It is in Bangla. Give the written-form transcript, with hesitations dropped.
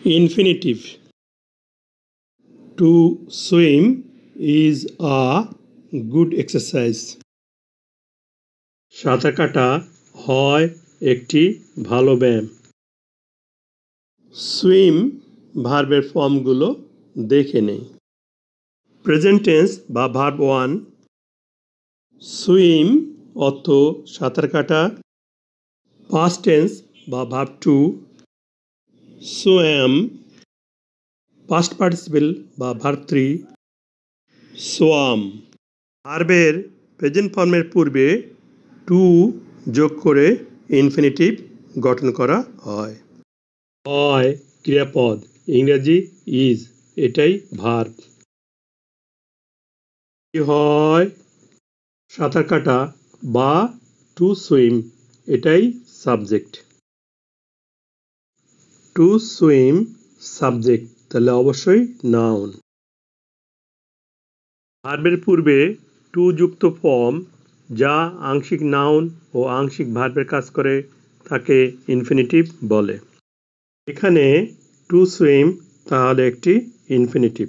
Infinitive. To swim is a good exercise. সাঁতার কাটা হয় একটি ভালো ব্যায়াম। সুইম ভার্বের ফর্মগুলো দেখে নেই। প্রেজেন্ট টেন্স বা ভার্ব 1, সুইম অর্থ সাঁতার কাটা। পাস্ট টেন্স বা ভার্ব 2, সোয়াম। পাস্ট পার্টিসিপেল বা ভার্ব 3, সোয়াম। ভার্বের প্রেজেন্ট ফর্মের পূর্বে টু যোগ করে ইনফিনিটিভ গঠন করা হয়। হয় ক্রিয়াপদ, ইংরেজি ইজ, এটাই ভার্ব। হয় সাঁতার কাটা বা টু সুইম, এটাই সাবজেক্ট। টু সুইম সাবজেক্ট, তাহলে অবশ্যই নাউন। ভার্বের পূর্বে টু যুক্ত ফর্ম যা আংশিক নাউন ও আংশিক ভার্বের কাজ করে তাকে ইনফিনিটিভ বলে। এখানে টু সুইম তাহলে একটি ইনফিনিটিভ।